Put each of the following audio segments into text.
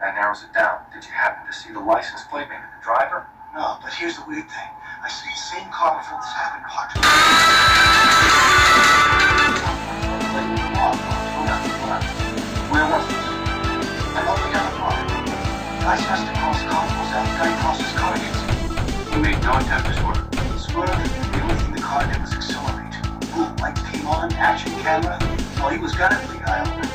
That narrows it down. Did you happen to see the license plate, maybe the driver? No, but here's the weird thing. I see the same car before this happened parked. Where was this? I thought we got a car. Guy smashed across the car, pulls out, guy crosses his car against me. He made no attempt to swerve. Swerve, the only thing the car did was accelerate. Boom, lights came on, action camera. Well, he was gunning for the guy over there.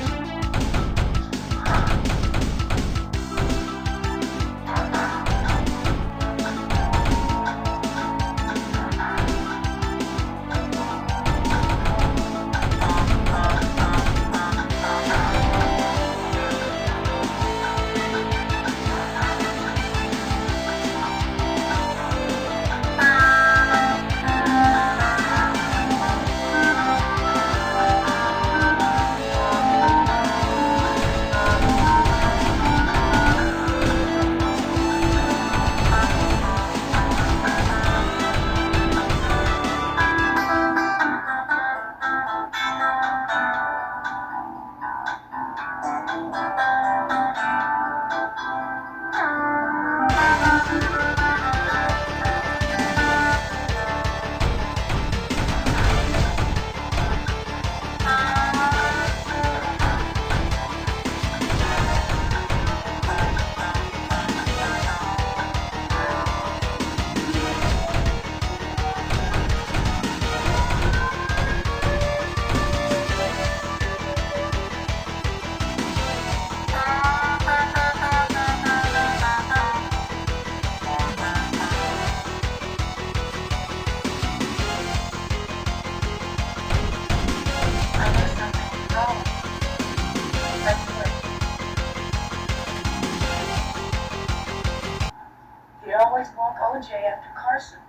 He always walked OJ after Carson.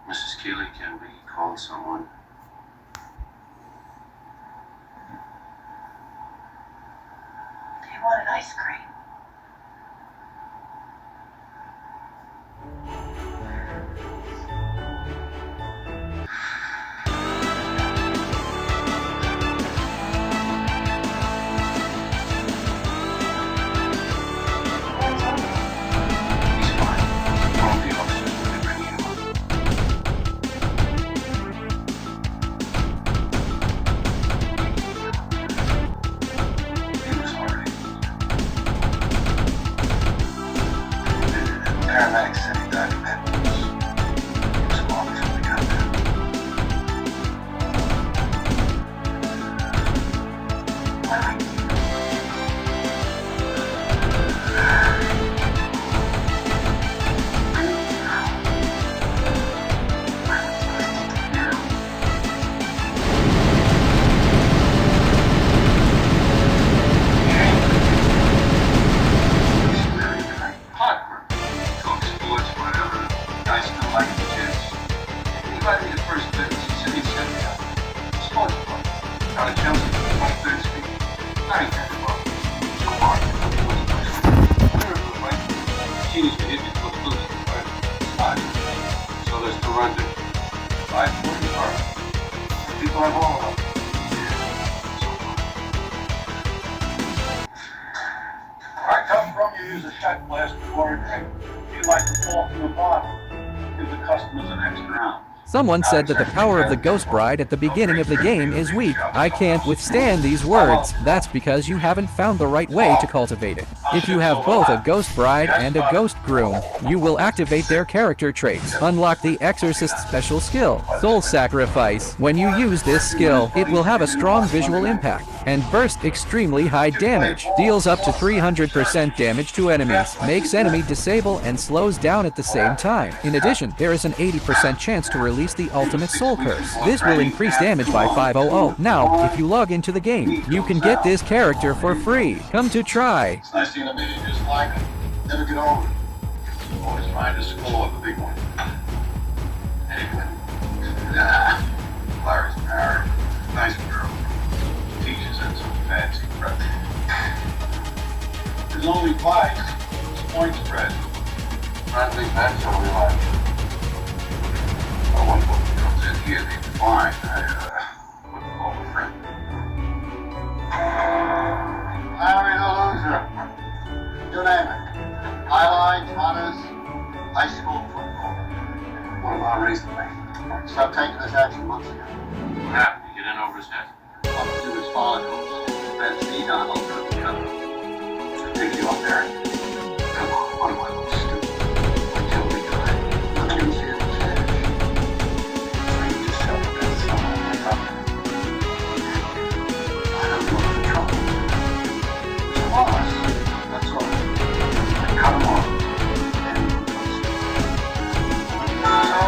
Mrs. Keeley, can we call someone? He wanted ice cream. He's fine. One of the officers will be bringing him up. He was already. The paramedics said he died of head wounds. He was gone before we got there. Why? Hot talk sports, whatever. Guys still like the kids. He invited me to first bits. He said he'd send me out. Sports club. Out of Chelsea, 23rd Street. I ain't that well. Come on. Miracle, right? Genius can hit me for the boots. Right? Spot. So there's Toronto. 545. People have all of them. I come from you use a shot blast before a drink. You like to fall from the bottle. Give the customers an extra round. Someone said that the power of the Ghost Bride at the beginning of the game is weak. I can't withstand these words. That's because you haven't found the right way to cultivate it. If you have both a Ghost Bride and a Ghost Groom, you will activate their character traits. Unlock the Exorcist special skill, Soul Sacrifice. When you use this skill, it will have a strong visual impact and burst extremely high damage. Deals up to 300% damage to enemies, makes enemy disable and slows down at the same time. In addition, there is an 80% chance to release the ultimate soul curse. This will increase damage by 500. Now, if you log into the game, you can get this character for free. Come to try. It's nice seeing a meeting just like it. Never get over it. Always trying to score the big one. Anyway. Larry's married. Nice girl. Teaches at some fancy prep. His only vice is point spread. Friendly, that's all we like. Well, one woman comes in here, they fine. I wouldn't call a friend. Larry, the You name it. Highlights, honors, high school football. What about recently? Stopped taking his action months ago. What happened? You get in over his head? Up to his follicles. Fed feed on over the cover. Should pick you up there. Come on, what am I little stupid? Until we got it. Let him see his cash. Trying to sell that son of a gun. I don't know the trouble. It's a loss. That's all. Come on. So,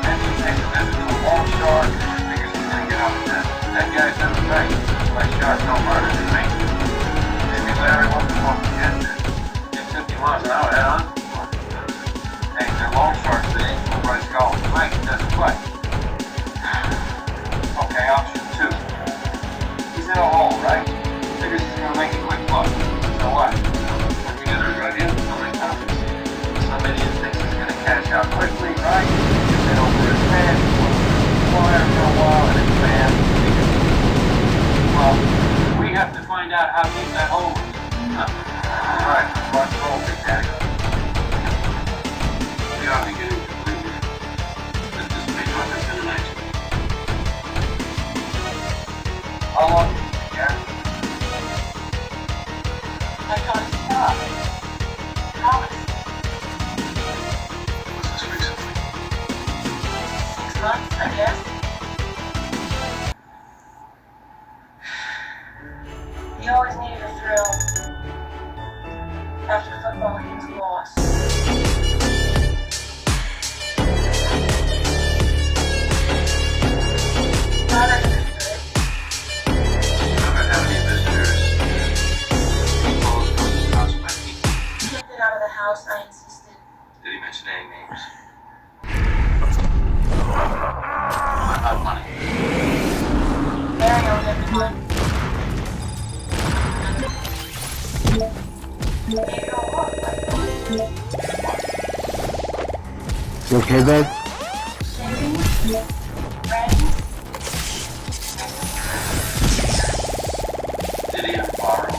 then you take a visit to a long shark. Because he's gonna get out of that. That guy's never right. Like sharks don't murder, do they? Maybe Larry wants to walk again. Get 50 miles an hour, head on. Hey, they're long sharks, they ain't no right go. Mike doesn't play. Okay, option 2. He's in a hole, right? Figures he's gonna make a quick buck. So what? Once you get a good idea, how many times? Some idiot thinks he's gonna cash out quickly, right? Gets it over his head, wire for a while, and it's bam. Well, we have to find out how deep that hole is. Alright, rock and roll, Big Daddy. We ought to be getting completely. Let's just make sure this in the next week. How long do you think, Gary? I gotta stop. Promise. What's this recently? 6 months, I guess. He always needed a thrill. After football, he was lost. Not understood. Never have any visitors. People are supposed to stop spending. He kept it out of the house, I insisted. Did he mention any names? What about money? Larry owed everyone. Maybe I'll walk. You okay, babe? Savings, friends, Did he ever borrow?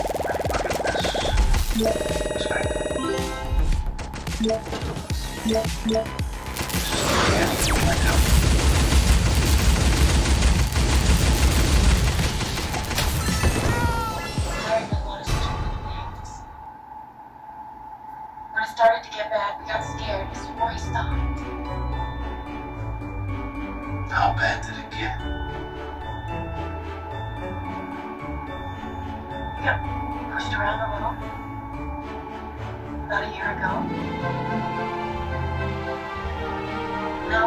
Larry did a lot of stupid things. When it started to get bad, we got scared. He swore he stopped. How bad did it get? We got pushed around a little. About a year ago. No.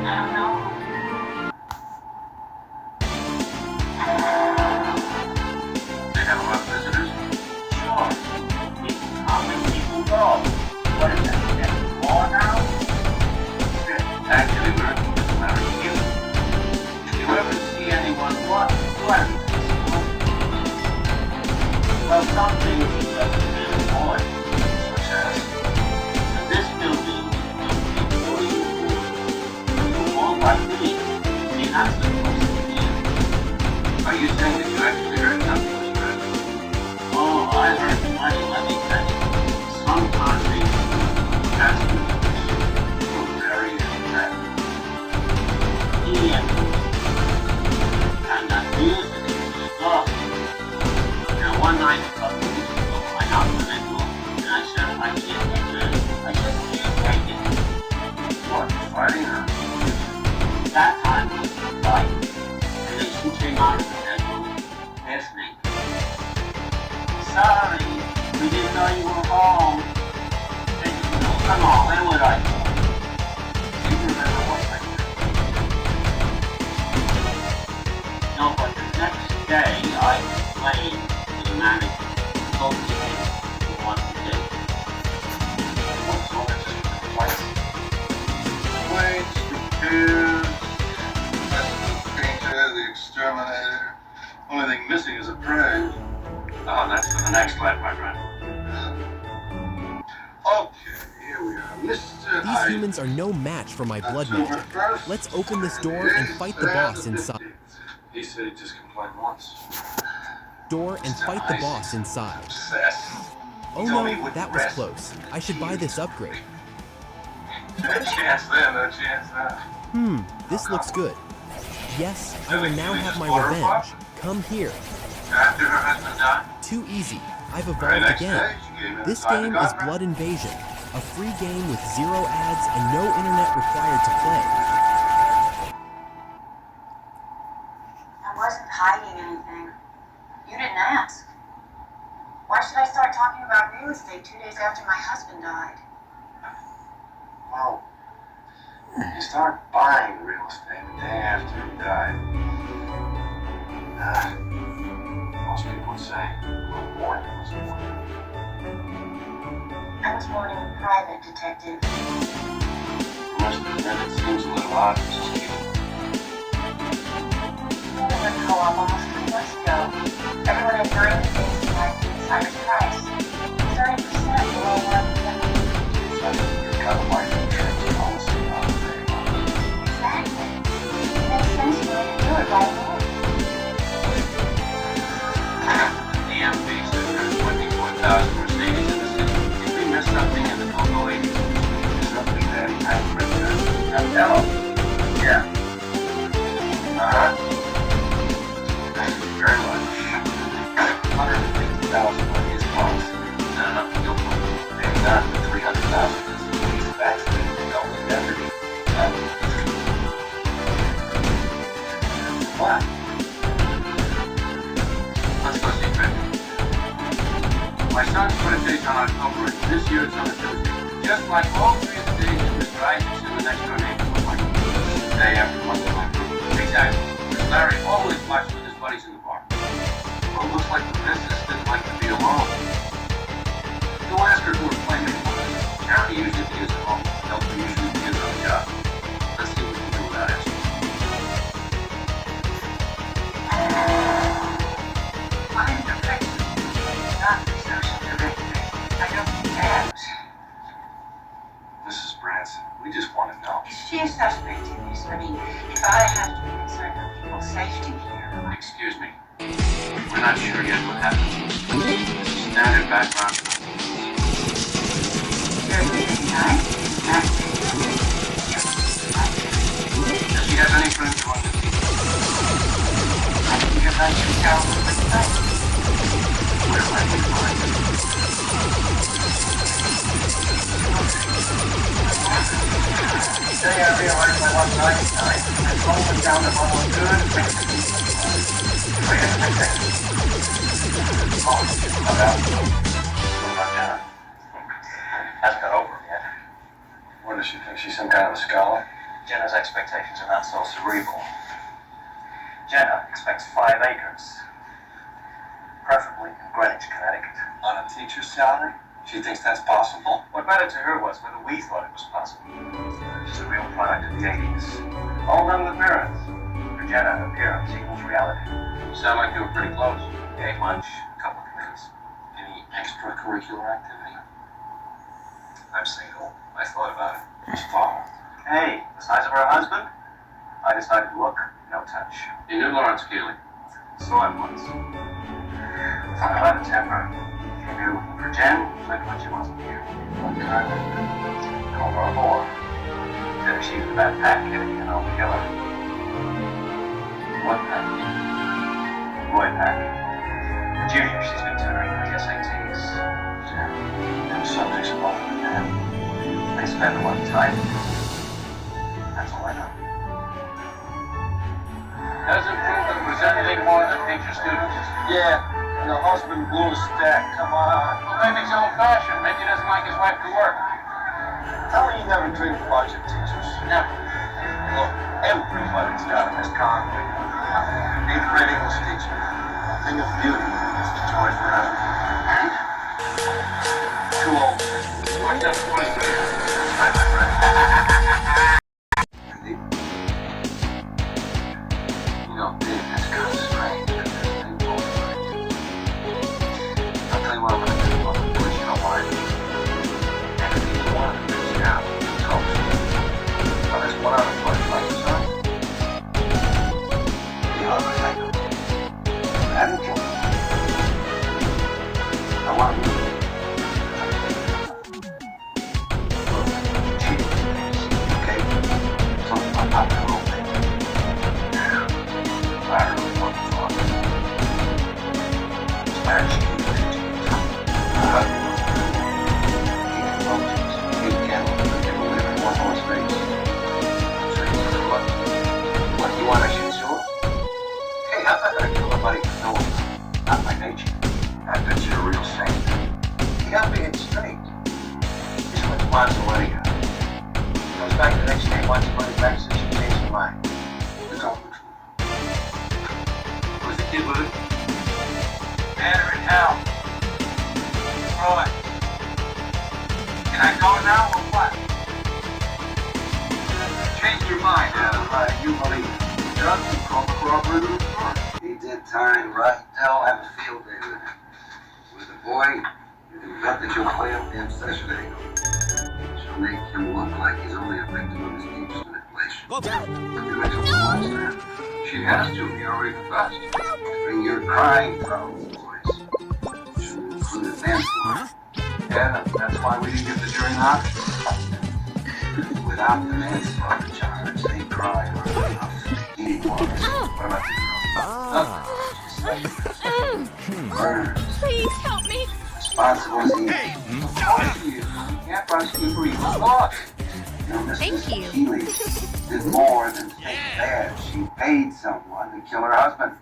I don't know. They have a lot of visitors. Sure. People come and people go. What is that? That's more now? Actually, we're just married you. Did you ever see anyone what? Well, some things he doesn't really want. Such as, This building is really all like me. I mean, that's the place to be. are you saying that you actually heard nothing was good? Oh, I heard plenty, let me tell you. Sometimes they pass me. Oh, very bad. Yeah. And that music is stuff. Now, one night, I knocked on the door, and I said, I can't take this. I just can't take it. What, fighting or? That time was the fight. And then she came out of the bedroom, asked me, sorry, we didn't know you were home. And, come on, where would I go? Do you remember what I did? No, but the next day, I complained to the manager. Told me he wanted to take it. What's all that just complaints? Complaints, repairs, the painter, the exterminator. Only thing missing is a praise. Oh, that's for the next lap, my friend. Okay, here we are. Mr. These humans are no match for my blood magic. Let's open this door and fight the boss inside. He said he just complained once. door and fight the boss inside. Oh no, that was close. I should buy this upgrade. No chance then, no chance now. This looks good. Yes, I will now have my revenge. Come here. After her husband died, Too easy. I've very evolved next again. day, she gave him This inside the game is contract. Blood Invasion, a free game with 0 ads and no internet required to play. I wasn't hiding anything. You didn't ask. Why should I start talking about real estate 2 days after my husband died? Well, you start buying real estate the day after he died. Most people would say a little warning was warning. I was mourning a private detective. Must admit it seems a little odd, Mrs. Keeling. I went co-op almost 3 months ago. Everyone had 9 days to buy the Cyrus price. 30% below what You've got a life insurance policy on there. exactly. It makes sense for me to do it right away. DM base there's 24,000 Mercedes in the city. Did we miss something in the Congo 80? Something that he hadn't written down. Hello? Yeah. Thank you very much. 150,000 on his policy. Not enough to go for. And not the 300,000 is the least of accident and double indemnity. What? Let's go see Fred. My son's birthday is on October 8th. This year it's on a Tuesday. Just like all 3 of the days in Mr. Isaacson, the next door neighbor was like the day after most of my group. Exactly. Because Larry always watched with his buddies in the bar. Well, it looks like the missus didn't like to be alone. Go ask her who her playmate was. Charity usually begins at home. Delta usually begins on the job. Let's see what we can do without asking. I'm the victim, not the social director. I don't need abs. Mrs. Branson, we just want to know. Is she a suspect in this? I mean, if I have to be concerned for people's safety here, Excuse me. We're not sure yet what happened. Standard background. you're leaving, right? Does she have any friends who want to see? I think you're about to tell me what's right. Where might we find them? Today I realized I wasn't Einstein. I told him down the hall good. How about Jenna? Hasn't got over him yet. What does she think? She's some kind of a scholar? Jenna's expectations are not so cerebral. Jenna expects 5 acres. Preferably in Greenwich, Connecticut. On a teacher's salary? She thinks that's possible? What mattered to her was whether we thought it was possible. She's a real product of the 80s. All done with appearance. For Jenna, appearance equals reality. You sound like you were pretty close. Ate lunch, a couple of committees. Any extracurricular activity? I'm single. I thought about it. Who's father? Hey, the size of her husband? I decided to look, no touch. You knew Lawrence Keeling? Saw him once. Thought about a temper. Came here looking for Jen, lived when she wasn't here. What kind of? Called her a whore. Said if she was a bad pack kid, you know, kill her. What kind of? Boy pack. The junior she's been tutoring for the SATs. And subjects other than that? They spend a lot of time. That's all I know. Doesn't prove that there's anything more than teacher students. Yeah, and the husband blew a stack. Come on. Well, maybe he's old-fashioned. Maybe he doesn't like his wife to work. Tell me you never dreamed of watching teachers. Never. Look, everybody's got a misconduct. 8th grade English teacher. Thing of beauty. It's the joy forever. Too old. What's up, 23? You know, that's kind of strange. They both like it. I'll tell you what I'm gonna do. I'm gonna push you online. And if he's one of them is out, toast. Well, there's one out of 25, son. The other I know. Haven't you? And she continues. He can't live in one more space. So what do you want? I should sue her? Hey, I'm not gonna kill nobody for no reason. Not my nature. I bet you're a real saint. Yeah, I'm being straight. This one's wants the money out. Comes back the next day, wants the money back, so she changed her mind. It's all the truth. Was the kid with it? Matter in hell. Roy. Can I go now or what? Change your mind, you believe it. Johnson called the corroborator of the story. He did time, right? Tell, have a field day with him. With the boy, you can bet that you'll play up the obsession angle. She'll make him look like he's only a victim of his teacher's manipulation. You make him watch that. She has to, he already confessed. Bring your crying problems, boys. Should have included manslaughter. Yeah, that's why we didn't give the jury an option. Without the manslaughter charge, they cry hard enough. He was. What about the girl? Murder. Please help me. Responsible as he is. Of course he is. You can't prosecute for evil thoughts. You know, Mrs. Thank you. Keeley did more than take bad. She paid someone to kill her husband.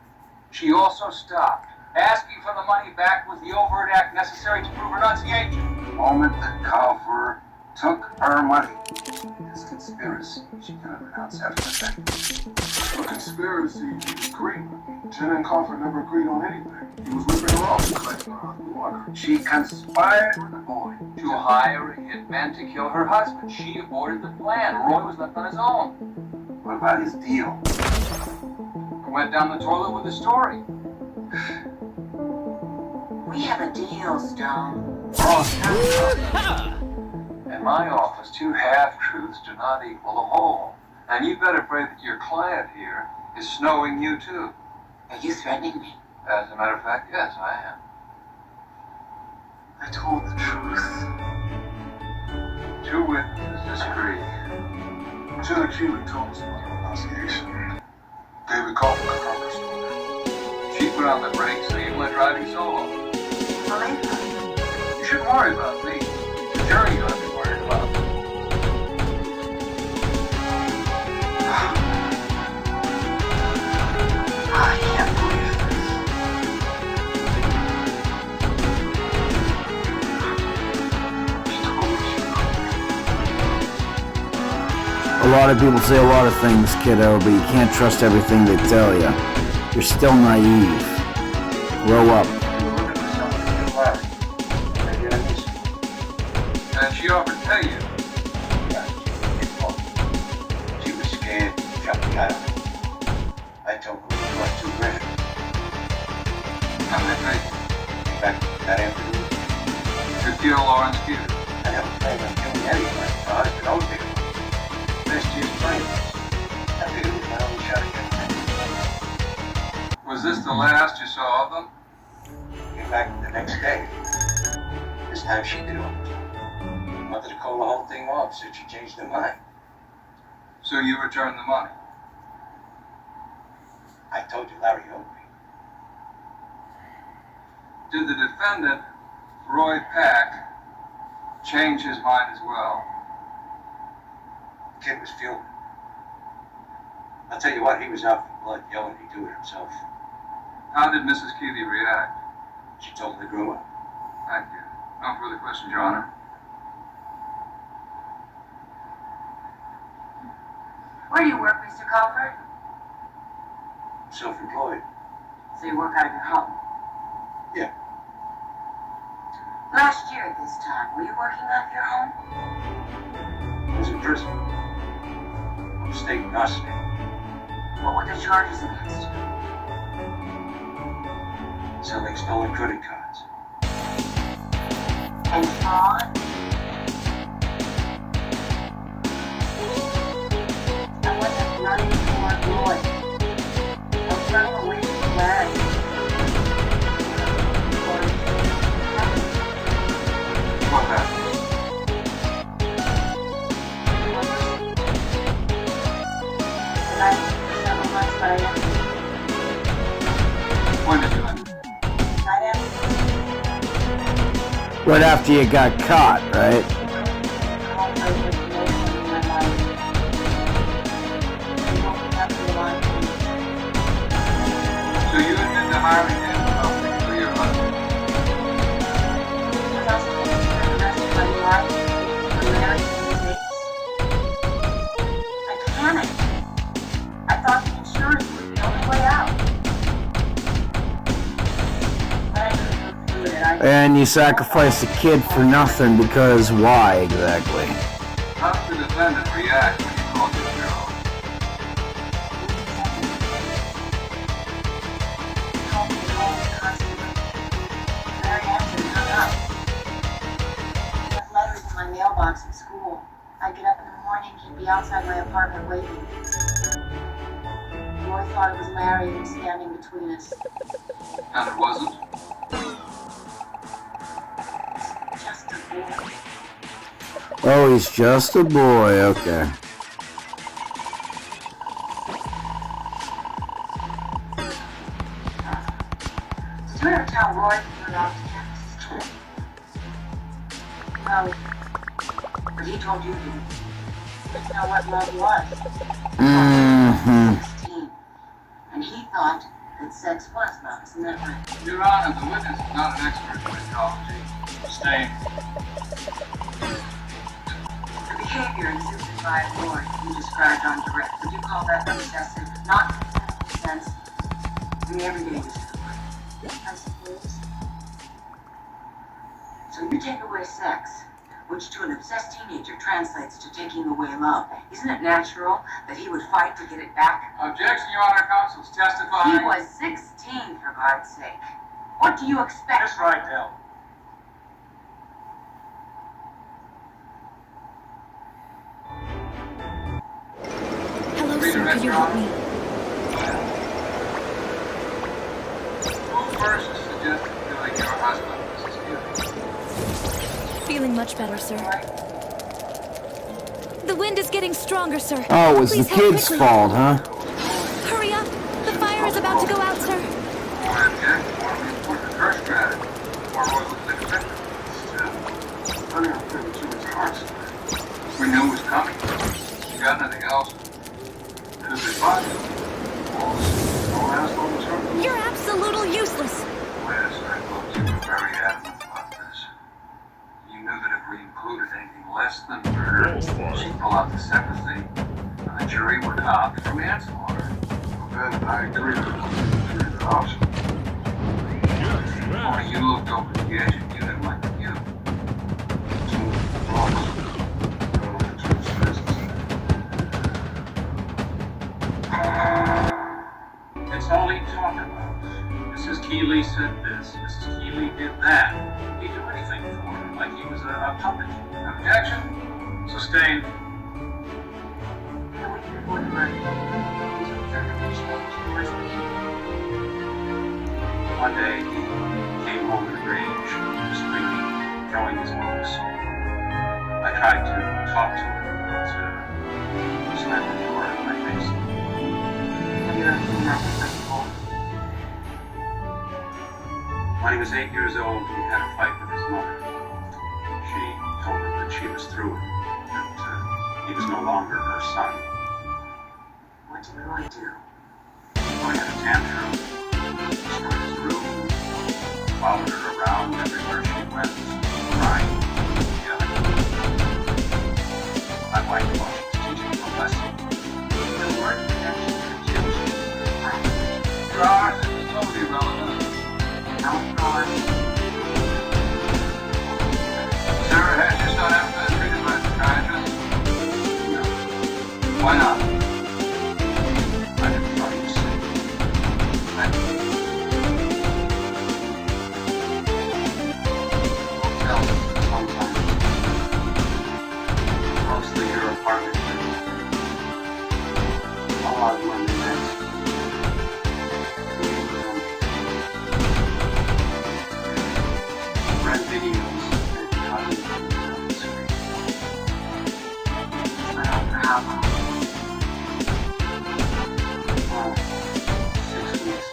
She also stopped. Asking for the money back was the overt act necessary to prove renunciation. The moment that Culver took her money, it's conspiracy. She could have renounced after the fact. For conspiracy, he agreed. Jen and Coffer never agreed on anything. He was ripping her off, collecting her water. She conspired with the boy To hire a hitman to kill her husband. She aborted the plan. Roy was left on his own. What about his deal? Went down the toilet with the story. We have a deal, Stone. In my office, two half-truths do not equal a whole. And you better pray that your client here is snowing you too. Are you threatening me? As a matter of fact, yes, I am. I told the truth. Two witnesses disagree. Jen and Keeley told us about her renunciation. David Coffer confirmed her story. She put on the brakes so you went driving solo. Believe her. You shouldn't worry about me. The jury you ought to be worried about. I can't believe this. A lot of people say a lot of things, kiddo, but you can't trust everything they tell you. You're still naive. Grow up. Look at the son of Larry. Maybe I missed it. And she offered to pay you. She was scared, jumped out of it. I told her it was $2 grand. How many paid you? Came back that afternoon. To kill Lawrence Peters. I never planned on killing anyone. My husband owed me. Last year's plane. I figured it was my only shot at getting it. Was this the last you saw of them? Came back the next day. This time she did it. Wanted to call the whole thing off, said she changed her mind. So you returned the money. I told you Larry owed me. Did the defendant, Roy Pack, change his mind as well? The kid was fuming. I'll tell you what, he was out for blood, yelling he'd do it himself. How did Mrs. Keeley react? She told him to grow up. Thank you. No further questions, Your Honor. Where do you work, Mr. Culver? Self-employed. So you work out of your home? Yeah. Last year at this time, were you working out of your home? I was in prison. State custody. What were the charges against you? Selling stolen credit cards. And fraud? I wasn't running for Lloyd. I was running away from Larry. What happened? Several months, but I When did you enter? right after Right after you got caught, right? So you admit to hiring him to help me kill your husband? Was I supposed to spend the rest of my life for Larry and States? I panicked. I thought the insurance was the only way out. But I couldn't conclude it. And you sacrificed a kid for nothing because why exactly? How did the defendant react when you called your bureau? Letters in my mailbox at school. I'd get up in the morning, he'd be outside my apartment waiting. Roy thought it was Larry and was standing between us. And it wasn't? Just a boy. Oh, he's just a boy, okay. Did you ever tell Roy that you were out to Kansas kid? No. But he told you he didn't know what love was. Mm-hmm. 16. And he thought that sex was love, isn't that right? Your Honor, the witness is not an expert in psychology. Stay. The behavior exhibited by Roy you described on direct, would you call that obsessive? Not in the sense the everyday use of the word, I suppose. So you take away sex, which to an obsessed teenager translates to taking away love. Isn't it natural that he would fight to get it back? Objection, Your Honor. Counsel's He testifying. was 16, for God's sake. What do you expect? Miss Rydell. Hello, sir. Could you help me? Who first suggested killing your husband, Mrs. Healy? Feeling much better, sir. The wind is getting stronger, sir. Oh, it was Please the help kid's quickly. fault, huh? Hurry up! The fire is about to go out, sir. More object, more important her strategy. More Roy was expected. Still, Honey, I'm feeling too much heart. we knew it was coming. You got anything else? Could be fine. Don't ask what was hurt. You're absolutely useless. Liz, I thought you were very adamant about this. You knew that if we included anything less than murder, she'd pull out the sympathy, and the jury would opt for manslaughter. Then I agree with the option. Only you looked over the edge and you didn't like the view. Two blocks. Two spaces. It's all he talked about. Mrs. Keeley said this, Mrs. Keeley did that. He'd do anything for her, like he was a puppet. Objection? Sustained. In the week before the murder, he was observing a change in his behavior. One day he came home in a rage, screaming, throwing his books. I tried to talk to him, but he slammed the door in my face. Have you ever seen that different before? When he was 8 years old, he had a fight with his mother. She told him that she was through it, that he was no longer her son. What did Roy do? Roy had a tantrum, destroyed his room, followed her around everywhere she went, crying, yelling. My wife thought she was teaching him a lesson. The word protection continues. Your Honor, this is totally irrelevant. How far? Sarah, has your son ever been treated by a psychiatrist? No. Why not? I never thought he was sick. Hotels sometimes. Mostly your apartment. A lot of Monday nights. Rent videos and cousins on the screen. But over how long? Well, 6 weeks.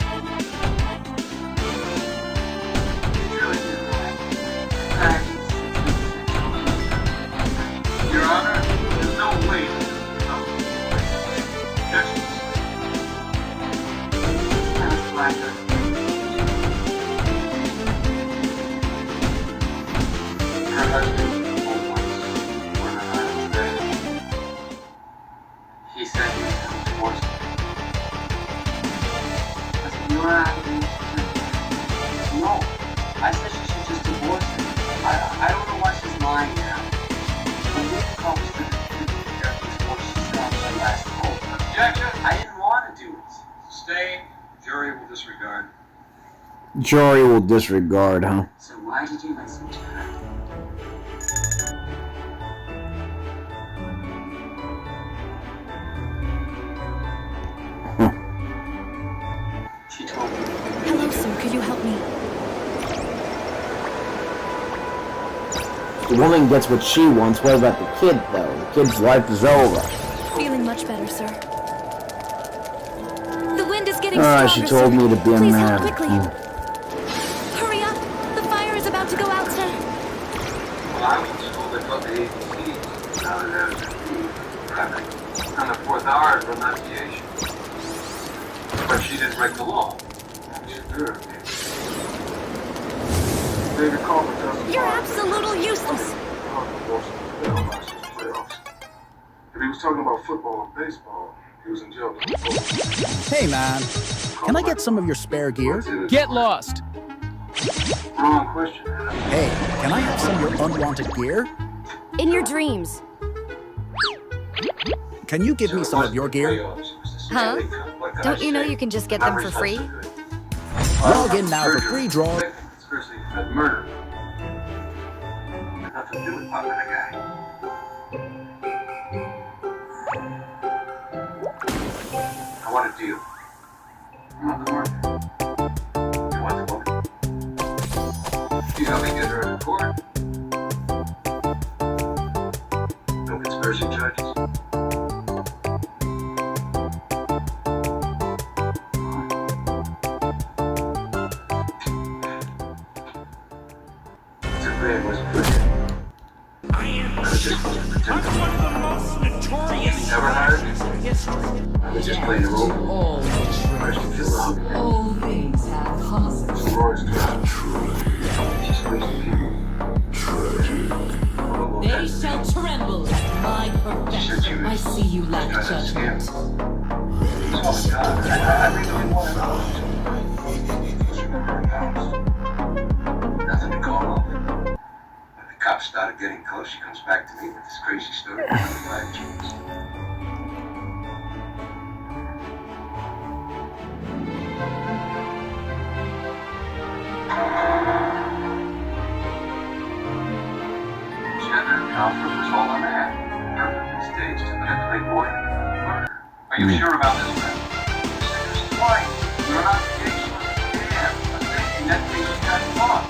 It's really good. Good. touched him only once. When I was there. He said he was going to divorce me. But you're out of it. No. I said she should just divorce him. I don't know why she's lying now. When we comes to the before she stops her last hope. Objection! I didn't want to do it. Sustained. Jury will disregard. Jury will disregard, huh? So why did you listen to her? She told me. Hello, sir. Could you help me? The woman gets what she wants. What about the kid, though? The kid's life is over. Feeling much better, sir. The wind is getting stronger, She told sir. me to be a Please man. help quickly. Hurry up! The fire is about to go out, sir. Well, I was told they put the ABCs out of there traffic on the 4th hour of renunciation. But she didn't break the law. Sure. David Carter doesn't. You're absolutely useless. If he was talking about football and baseball, he was in jail. Hey man, can I get some of your spare gear? Get lost! Wrong question, Adam. Hey, can I have some of your unwanted gear? In your dreams. Can you give me some of your gear? Huh? Don't you know you can just get them for free? Log in now for free draw. Conspiracy to commit murder. Had nothing to do with popping a guy. I want a deal. I'm on the market. You want the woman? You help me get her in court. No conspiracy charges. It was good. I was just supposed to pretend to be. Never hired me. I was just playing a role. First you feel wrong. All things have consequences. So Roy's true. She's wasting people. They shall tremble at my perfection. I see you lack judgment. Oh my God. I really want to know. Nothing to call off. When the cops started getting close, she comes back to me with this crazy story about the black jeans. Gender conflict was all on the head. Perfectly staged to manipulate boy. Murder. Are you sure about this, man? Why? We're not engaged with the man. I'm thinking that case got caught.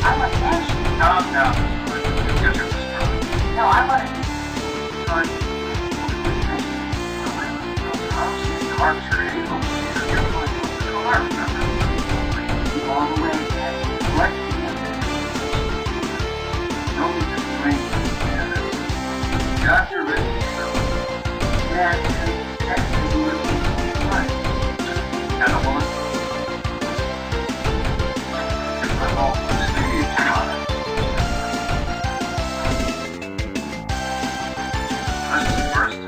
I want action. Calm down. Get your No, I want to. archery. You're going to the car, remember? All the way. What? Don't be just playing. Got your ready. That's And a woman. If I'm all Steve, that's the first.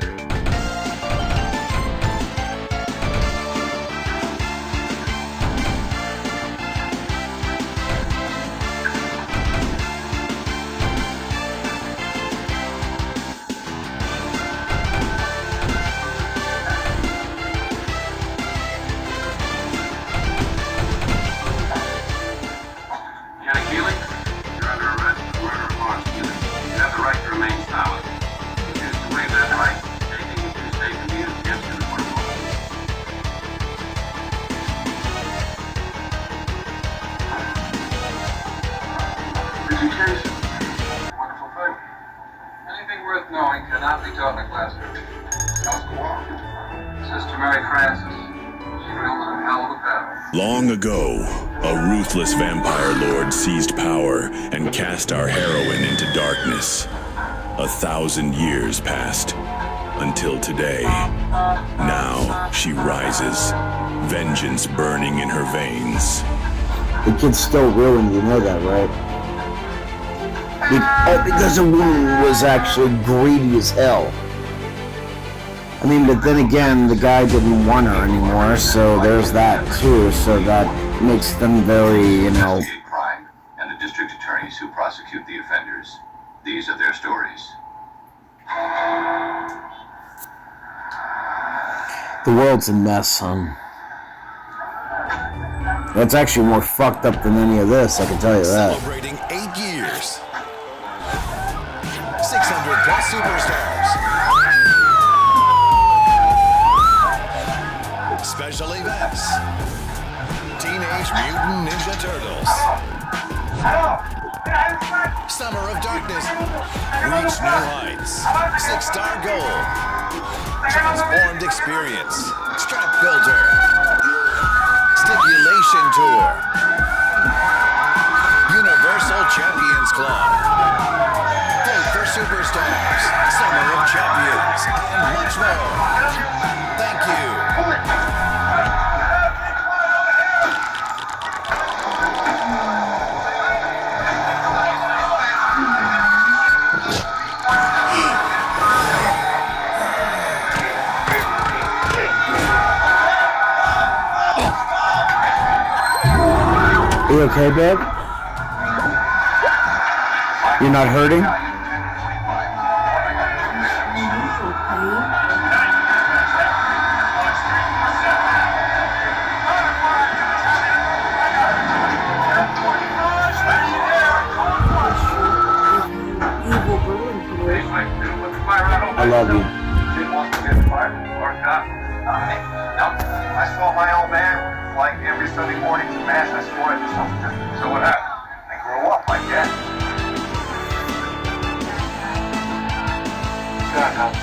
Janet Keeling, you're under arrest for murder of Lawrence Keeling. You have the right to remain silent. If you choose to waive that right, anything you do say can be used against you in the court of law. Education. Wonderful thing. Anything worth knowing cannot be taught in a classroom. How's the walk? Sister Mary Frances, she wielded a hell of a battle. Long ago, a ruthless vampire lord seized power and cast our heroine into darkness. 1,000 years passed until today. Now she rises, vengeance burning in her veins. The kid's still ruined, you know that, right? Because the woman was actually greedy as hell. I mean, but then again, the guy didn't want her anymore, so there's that too, so that makes them very, you know... Crime and the district attorneys who prosecute the offenders. These are their stories. The world's a mess, son. That's actually more fucked up than any of this, I can tell you that. Celebrating 8 years. 600 plus superstars. Special events. Teenage Mutant Ninja Turtles. Summer of Darkness. Reach New Heights. 6-star Gold. Transformed Experience. Strap Builder. Stipulation Tour. Universal Champions Club. Vote for Superstars. Summer of Champions. And much more. Thank you. You okay, babe? You're not hurting? I love you. I saw my old man like every Sunday morning to mass. I swore I'd do something different. So what happened? I grew up like that. God help.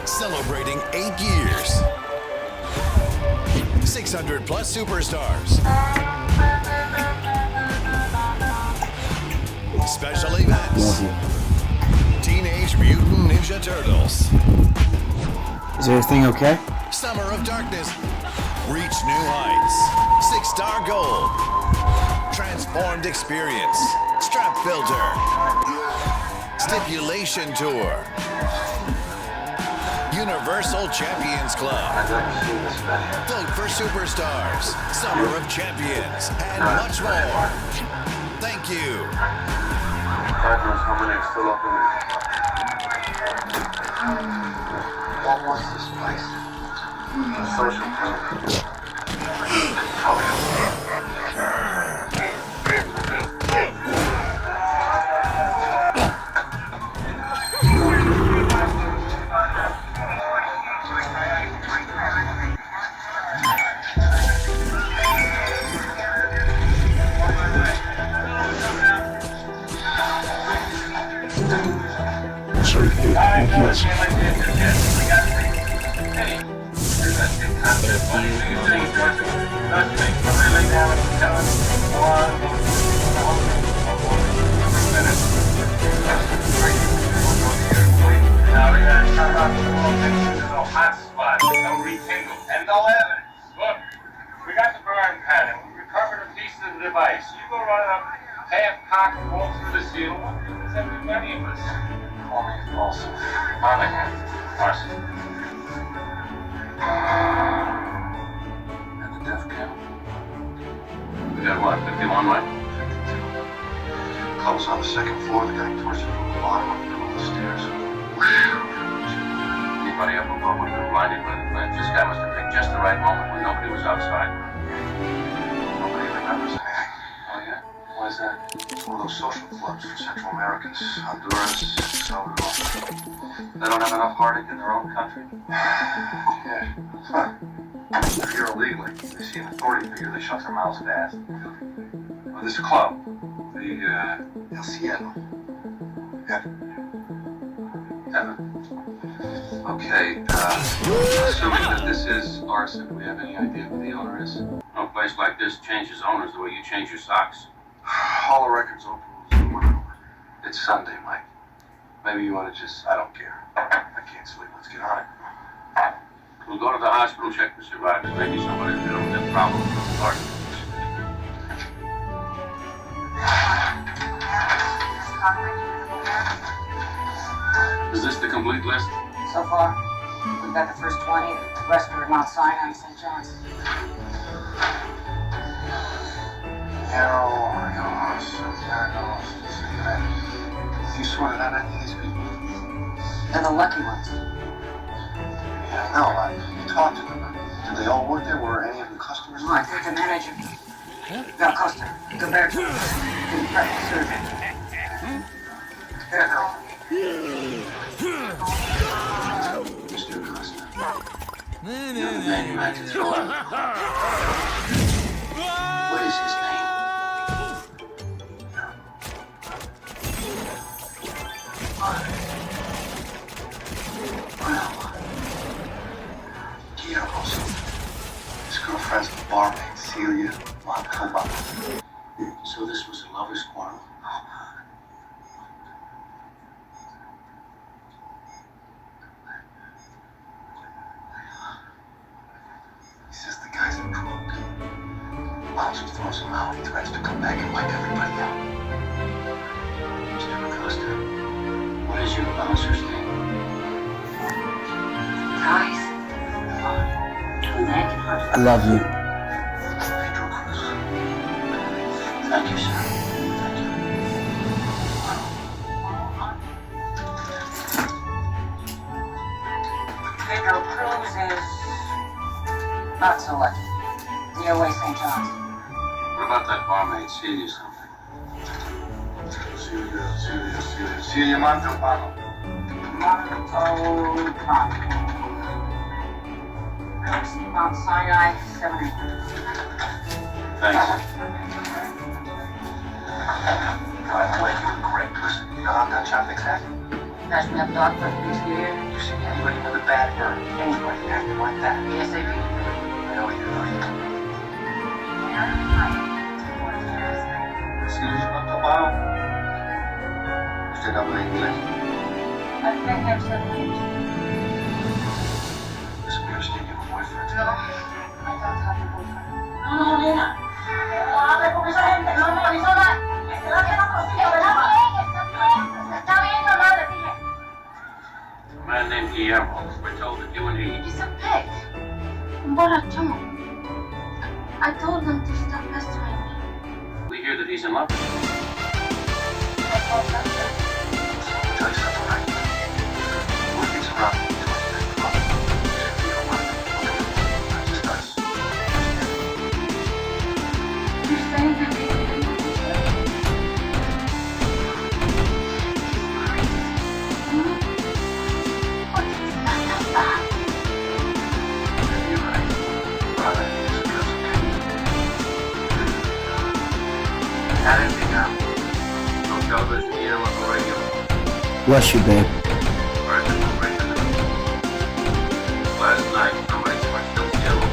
Celebrating 8 years. 600 plus superstars. Special events. Teenage Mutant Ninja Turtles. Is everything okay? Summer of Darkness. Reach New Heights. 6-star Gold. Transformed Experience. Strap Builder. Stipulation Tour. Universal Champions Club. Vote for Superstars. Summer of Champions. And much more. Thank you. God knows how many are still up in there. What was this place? A social club. Now we gotta turn out the little pictures of the hot spots. They'll rekindle. And they'll evidence. Look, we got the burn pattern. We recovered a piece of the device. You go run it up, half-cocked, roll through the seal. There's every many of us. Call me Paulson. Monahan. Marcy. And the death count? We got what, 51, right? Close on the second floor. The guy torched from the bottom of the stairs. Anybody up above would have been blinded by the flames. This guy must have picked just the right moment when nobody was outside. Nobody remembers anything. Oh, yeah? Why is that? It's one of those social clubs for Central Americans. Honduras, Salvador. They don't have enough heartache in their own country? Yeah. Huh. They're here illegally. They see an authority figure, they shut their mouths fast. Well, this club, the, El Cielo. Heaven. Okay, assuming that this is arson, do we have any idea who the owner is? No place like this changes owners the way you change your socks. All the records open. It's Sunday, Mike. Maybe you ought to just... I don't care. I can't sleep. Let's get on it. We'll go to the hospital, check the survivors. Maybe somebody's got a problem with the arson. Is this the complete list? So far, we've got the first 20. The rest are at Mount Sinai and St. John's. You sorted out any of these people? They're the lucky ones. Yeah, no, you talked to them. Did they all work there? Were any of them customers? No, I think the manager. Val Costa. Gilberto. The practice surgeon. Mr. Costa. You're the man you had to throw out. What is his name? Guillermo's. His girlfriend's the barmaid, Celia Montcalm. So this was a lover's quarrel? He says the guy's a crook. Bouncer throws him out. He threatens to come back and wipe everybody out. Mr. Acosta, what is your bouncer's name? Guys. I love you. Pedro Cruz. Thank you, sir. Pedro Cruz is not so lucky. DOA St. John's. What about that barmaid, Celia something? Celia Montcalm. Mount Sinai, 7 Thanks. By the way, you were great. Listen, you know how that traffic happened? Guys, we have dog for the beach here. You see anybody with a bad burn? Anybody acting like that? ASAP. I know you know you. Celia Montcalm. ¿Usted habla inglés? I think there's a This appears to be your boyfriend. No, I don't have a boyfriend. No, nena. Habla con esa gente. No, no, ni sola. ¿Verdad que no consigue, verdad? Está bien, no le dije. A man named Guillermo. We're told that you and he... He's a pig. Un borrachón. I told them to stop pestering me. We hear that he's in love. I'll tell you something right now. When he's around, he joins that club. You don't want him. Not just us. You're saying that they What is that about? You're right. Brother, this feels okay. Got anything now? Don't tell this to Guillermo on the radio. Bless you, babe. All right, then we'll break it. Last night, somebody switched up Guillermo.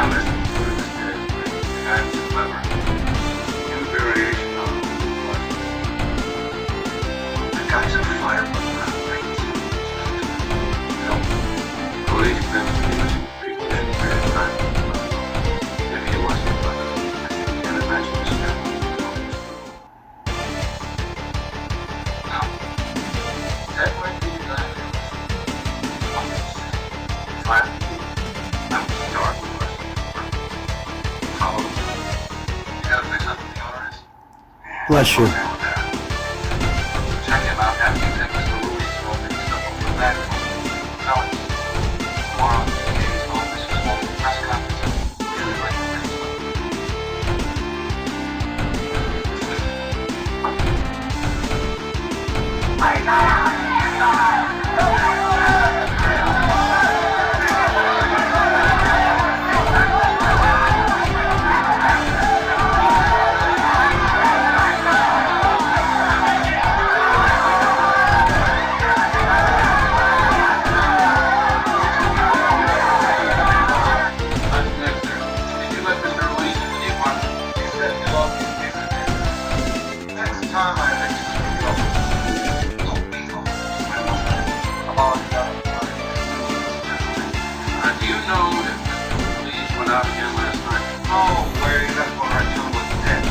Now listen to this and clever. New variation on what? The guy's a fireball. No. Police claim he was pretty dead for his time. Maybe he wasn't, but I can't imagine this family. Now, that might be the guy. Flat. I would start with us. Follow them. You gotta fix up the RS. Bless you. Check him out after you take Mr. Louis smoking stuff over the back. Now it's tomorrow on the case office is holding a press conference. Really like the things. Do you know that Mr. Police went out here last night? Oh, Larry, that's what our town was dead.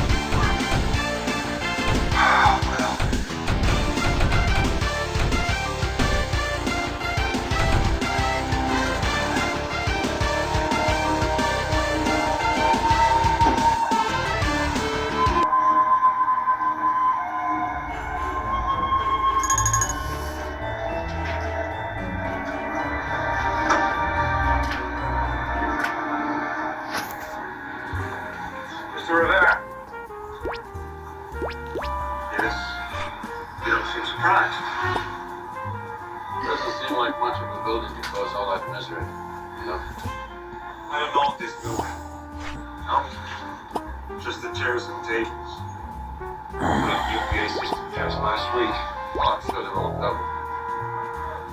Ah, well. Mr. Rivera. Yes. You don't seem surprised. Doesn't seem like much of a building to cause all that misery. No. I don't know this building. No. Just the chairs and tables. The UPA system passed last week. Well, I'm sure they're all covered.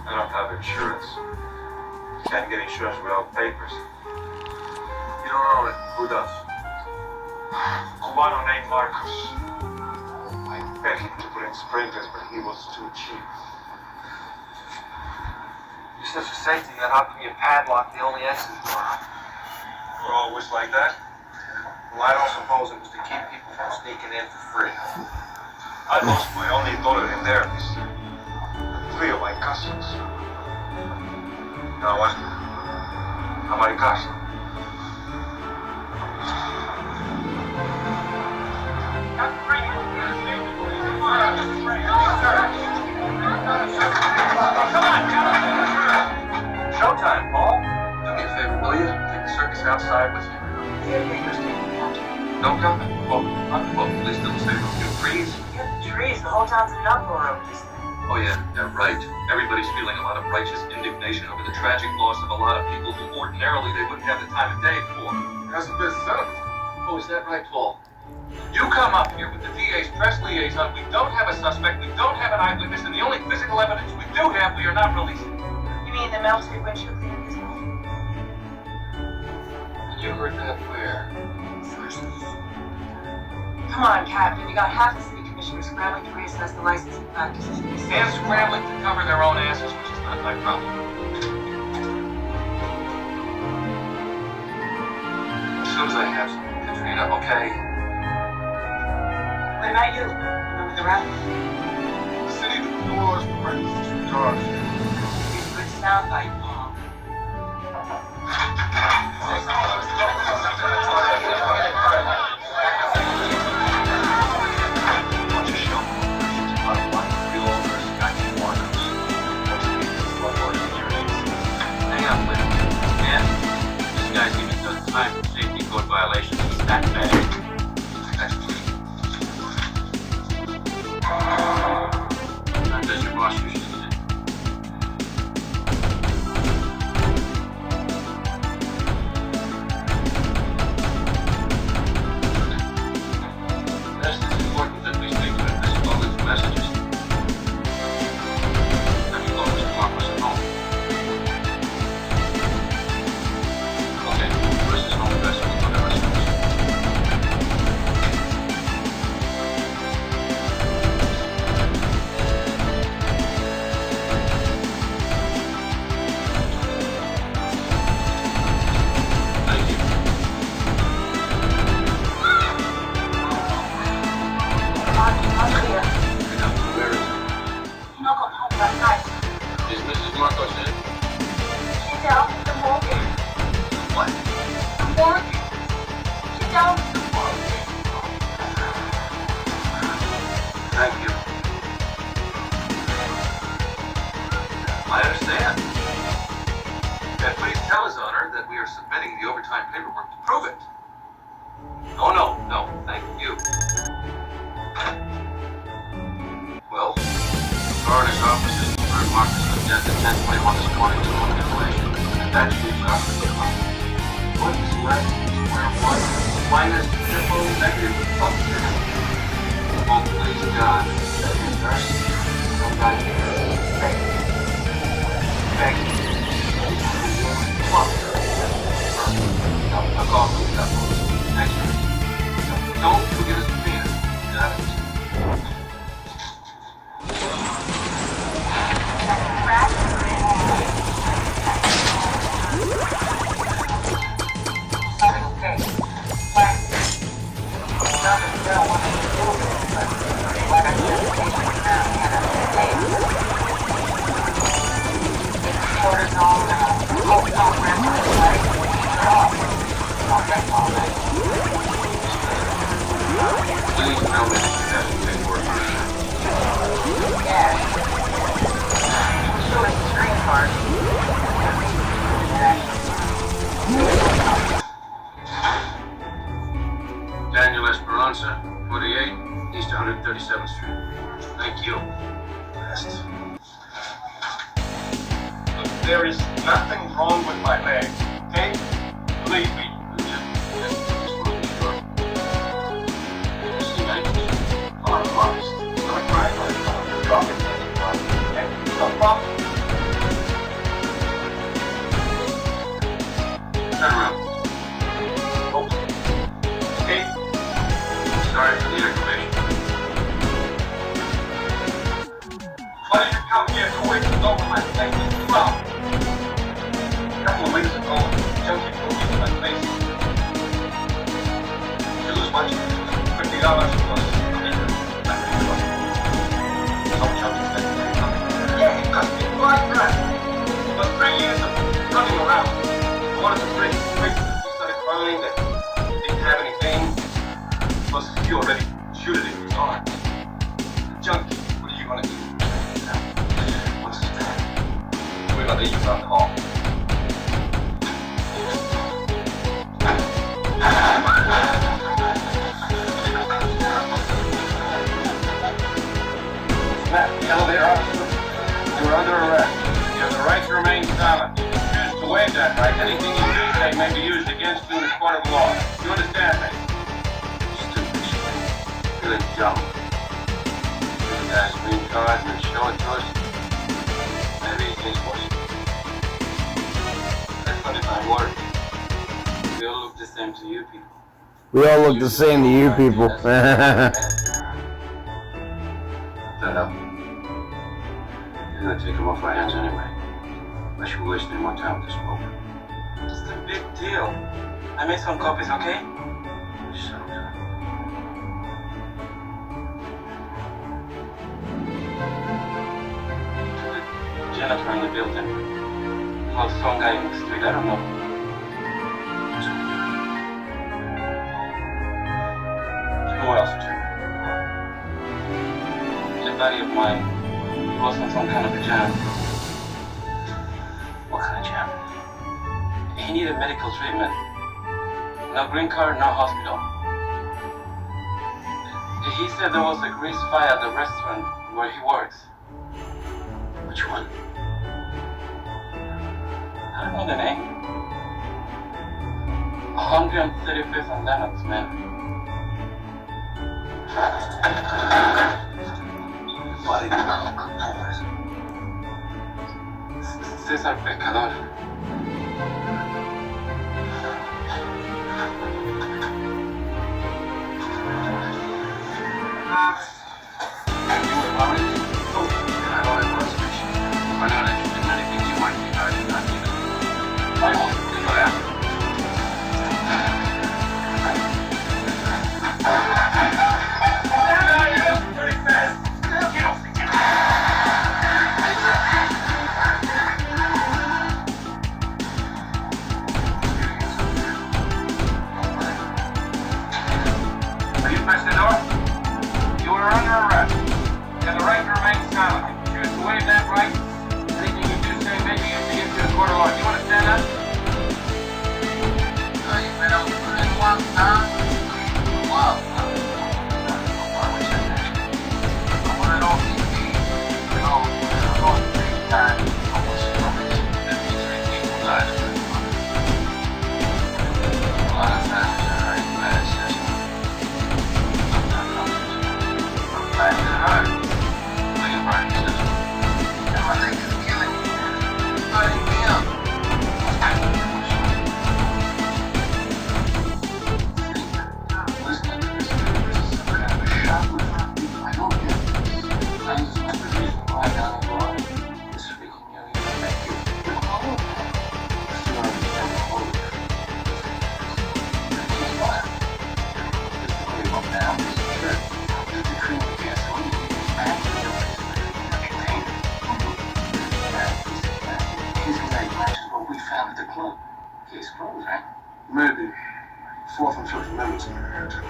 I don't have insurance. Can't get insurance without papers. You don't own it. Who does? Cubano named Marcos. I begged him to put in sprinklers, but he was too cheap. You're such a safety net, how come you padlock the only exit door? We're always like that. Well, I don't suppose it was to keep people from sneaking in for free. I lost my only daughter in there, mister. 3 of my cousins. No, what? How many cousins? Showtime, Paul. Do me a favor, will you? Take the circus outside with you. No comment. Well, at least it'll say those new trees. Yeah, the trees. The whole town's in an uproar over this thing. Oh yeah, right. Everybody's feeling a lot of righteous indignation over the tragic loss of a lot of people who ordinarily they wouldn't have the time of day for. Hasn't been settled. Oh, is that right, Paul? You come up here with the DA's press liaison. We don't have a suspect. We don't have an eyewitness, and the only physical evidence we do have, we are not releasing. You mean the Mel Street windshield cleaning is wrong? And you heard that where? Come on, Captain. You got half the city commissioners scrambling to reassess the licensing practices. And scrambling to cover their own asses, which is not my problem. As soon as I have something, Katrina, okay? What about you? Remember the rap? The city deplores the reckless disregard. Here's a good soundbite, Paul. Time for safety code violations is that bad. That does your boss usually do. down with the mortgage. What? The mortgage. Sit down with the mortgage. Thank you. I understand. And please tell His Honor that we are submitting the overtime paperwork to prove it. Oh, no, thank you. Well, the coroner's office has confirmed Marcus' death at 10:21 this morning to no mutilation. And that leaves us with the problem. What is left square one minus triple negative function? Oh, please, God, that is mercy. Come back here. Thank you. Now, go on, Thank you. Don't forget us to be in. Got it? Please tell me that you haven't been working. Daniel Esperanza, 48, East 137th Street. Thank you. Best. Look, there is nothing wrong with my legs, okay? Believe me. Turn around. Okay? Sorry for the aggravation. Why did you come here to wait to go when my face is flop? A couple of weeks ago, Junkie put me in my face. You lose much? $50 plus. Some junkies that didn't come. Yeah, it cost me $5,000. It was 3 years of running around. I wanted to break the quick. He started crying that he didn't have anything. Plus, he already shooted in his arm. Junkie, what are you gonna do? What's his name? We're gonna use on call. Matt, the elevator officer. You're under arrest. You have the right to remain silent. If you choose to waive that right, anything you do say may be used against you in a court of law. You understand me? Stupid shit. Really dumb. Give the guy's green card and then show it to us. Maybe he thinks worse. That's not if I work. We all look the same to you people. We all look the same to you people. That up. You're gonna take him off our hands anyway. Unless you waste any more time with this book. It's a big deal. I made some copies, okay? Settle down. The janitor in the building. Well, some guy in the street, I don't know. Who else, Jim? A buddy of mine. He was on some kind of a jam. What kind of jam? He needed medical treatment. No green card, no hospital. He said there was a grease fire at the restaurant where he works. Which one? I don't know the name. 135th and Lennox, man. Why did you know? César Pescador. You were worried? Oh, and I don't have much fish. I'm not interested in anything you might be hiding, not even. I won't do that. club. Case closed, right? Maybe. Fourth and Fifth Amendments in there, too.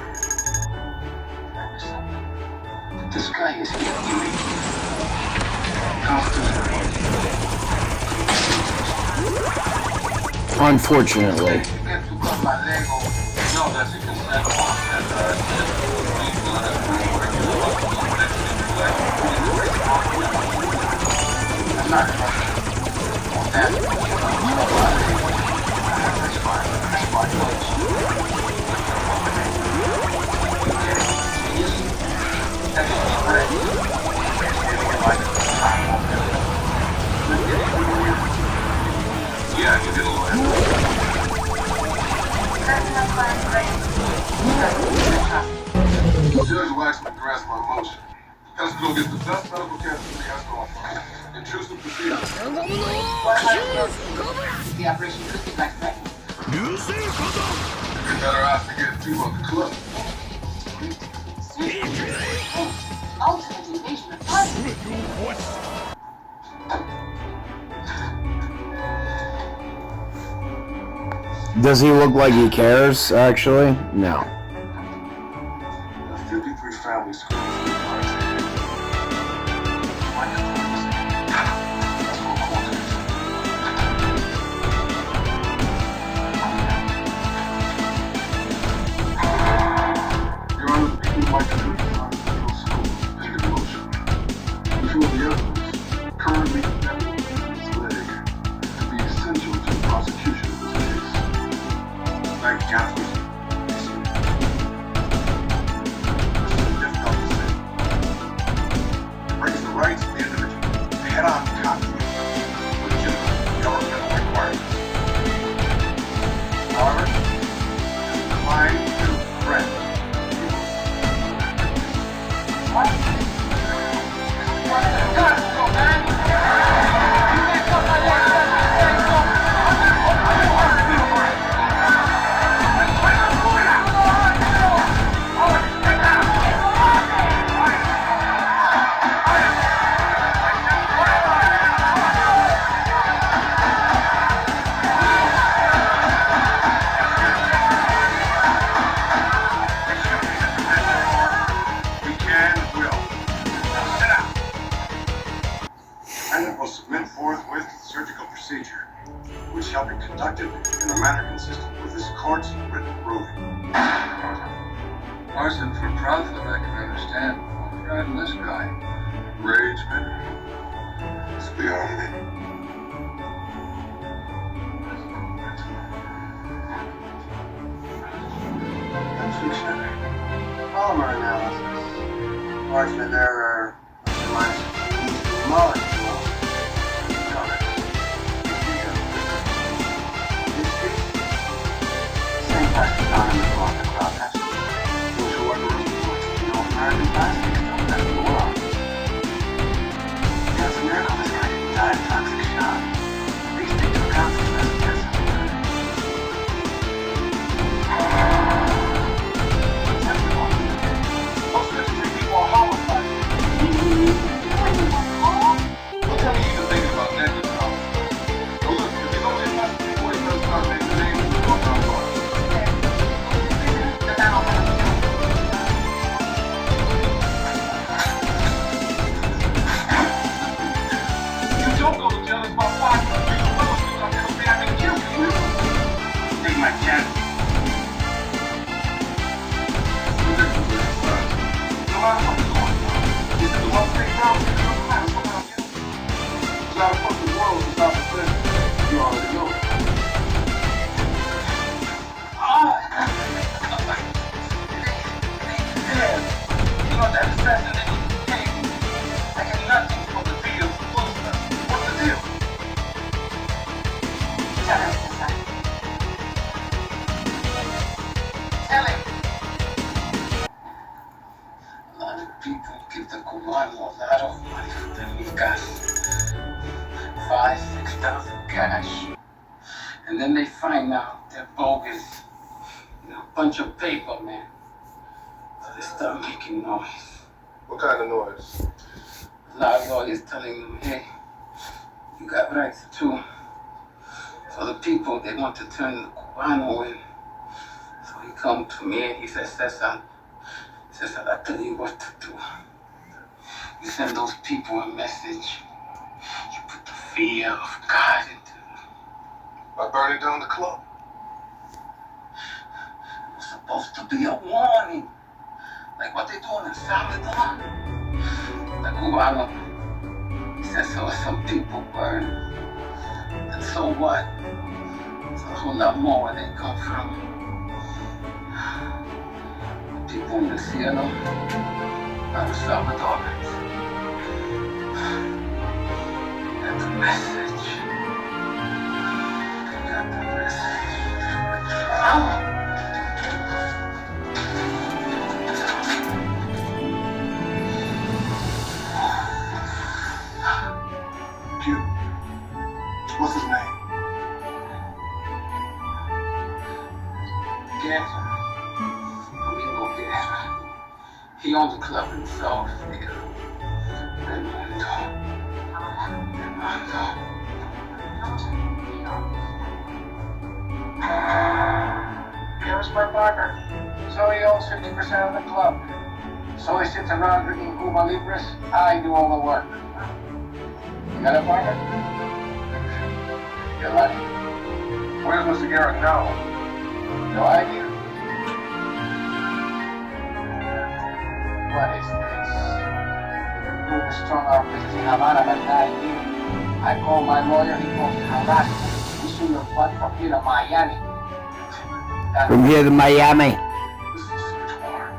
This guy is here, Yuri. Constitutional. Unfortunately. You get to cut my leg off. No, that's a consent form. I'm not rushing. That's fine. That's my place. Yeah, you get a lawyer. Judge Waxman grants my motion. Esco gets the best medical care from the Esco office. Intrusive procedure. The operation could be like that. You're better off to get two on the club. Ultimate invasion of privacy. Does he look like he cares, actually? No. 53 families screaming for the party. Your Honor, the people like to do the school and devotion. We feel the evidence currently available in this leg to be essential to the prosecution of this case. Thank you, Counsel. Brings the rights of the individual head-on conflict with legitimate governmental requirements. However, it is inclined to grant we can and will. Now sit down. Defendant will submit forthwith surgical procedure, which shall be conducted in a manner consistent with this court's written ruling. Arson for profit, I can understand. What's driving this guy? Rage, maybe? It's beyond me. Polymer analysis. Margin error minus molecule. Same plastic found in the block across absolutely. No American plastics don't test the world. Yeah, it's a miracle this guy didn't die of toxic shock. These things are consequences of this. And then they find out they're bogus. You know, a bunch of paper, man. So they start making noise. What kind of noise? A lot of lawyers telling them, hey, you got rights too. So the people, they want to turn the Cubano in. So he come to me and he says, Cesar, I tell you what to do. You send those people a message. You put the fear of God into them. By burning down the club. It's supposed to be a warning. Like what they doing in Salvador. The Cubano, he says, so if some people burn, then so what? It's a whole lot more where they come from. The people in the cielo are the Salvadorans. That's a message. Got the message. What's his name? Guerra. Domingo Guerra. He owns a club himself. Guerra's my partner. So he owns 50% of the club. So he sits around drinking Cuba Libres. I do all the work. You got a partner? You're lucky. Where's Mr. Garrett now? No idea. What is this? The group is strong offices in Havana, but not here. I call my lawyer, he goes to Havana. We sue your butt from here to Miami. From here to Miami. This is a search warrant.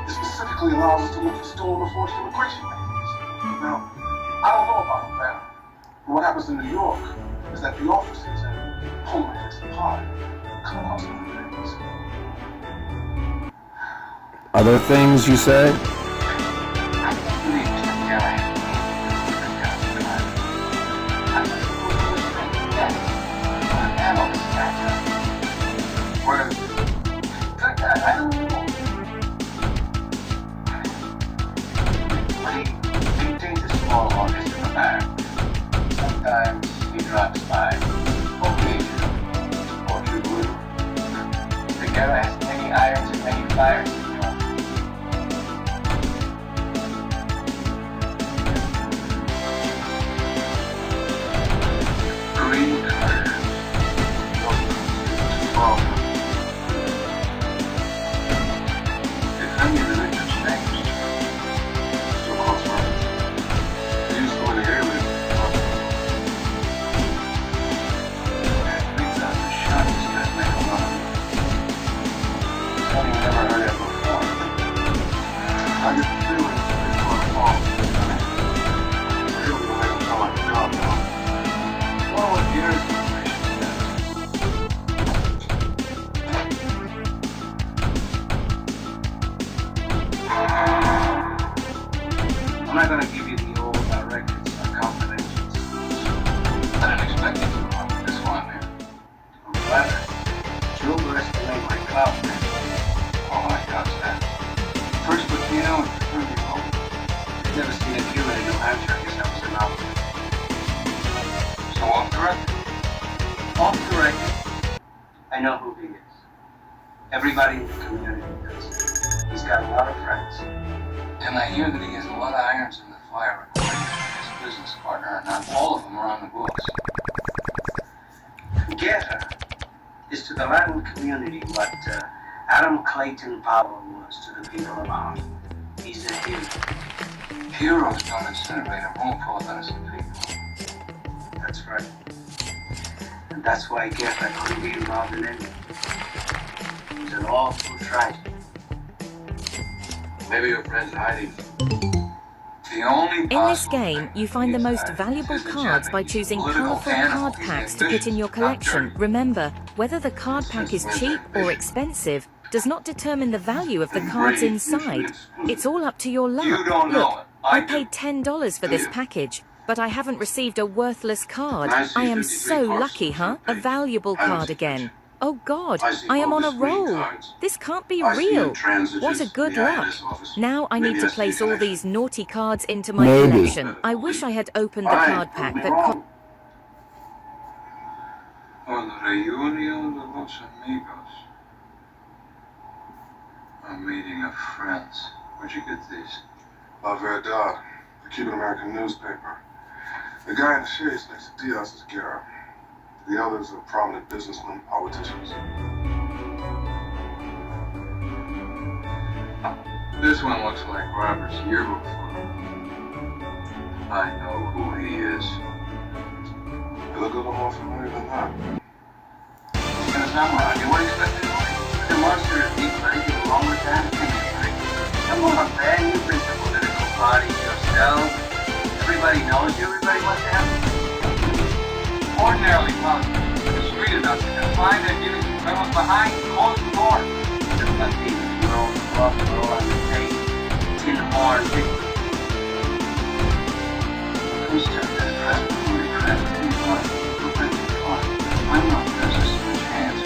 It specifically allows us to look for stolen or forged immigration papers. Now, I don't know about Havana. But what happens in New York is that the officers and Homeland fix the pot come across other things. Other things you said? I can't believe Mr. Garrett. I'm supposed to think that I'm analyst guy. Where is it? I don't know. But he maintains a small office in the back. Sometimes he drops by. Occasionally. Or two blue. The Guerra has many irons and many fires. Green card. If any of the nature changed, still close friends. They used to go in the area. Brings out the shot these guys make a lot of. Something you never heard of before. I get the feeling that it's going to fall. Really the way I'm telling the cop now. Well, what years I'm not gonna give you the old records or confidentials. I didn't expect you to run this one, man. Rather, you overestimate my clout, man. Oh, I got that. First Latino and third Euro. I've never seen a Cuban in New Hampshire. I guess that was enough. So off the record? Off the record, I know who he is. Everybody in the community does. He's got a lot of friends. And I hear that he has a lot of irons in the fire according to his business partner, and not all of them are on the books. Guerra is to the Latin community what Adam Clayton Powell was to the people of Holland. He's a hero. Heroes don't incinerate a room full of innocent people. That's right. And that's why Guerra couldn't be involved in anything. It was an awful tragedy. Maybe your friend's hiding. The only In this game, you find the most valuable cards by choosing colourful card packs to put in your collection. Remember, whether the card pack is cheap or expensive does not determine the value of the cards inside. It's all up to your luck. Look, I paid $10 for this package, but I haven't received a worthless card. I am so lucky, huh? A valuable card again. Oh God, I am on a roll. This can't be real. What a good luck. Now I need to place all these naughty cards into my collection. I wish I had opened the card pack that... Oh, the reunion de los amigos. A meeting of friends. Where'd you get these? La Verdad, the Cuban American newspaper. The guy in the shades next to Diaz is Guerra. The others are prominent businessmen, politicians. This one looks like Robert's yearbook photo. I know who he is. They look a little more familiar than that. He's gonna summarize. What do you expect to do? The monster is deep, but anything wrong with that? Come on, man. You bring the political party yourself. Everybody knows you. Everybody wants to have you. Ordinarily possible. The street is up to find and giving some criminals behind closed doors. The fucking roll, buffalo on the tape. Tin horn. Who's turned that crap? I'm not business in his hands.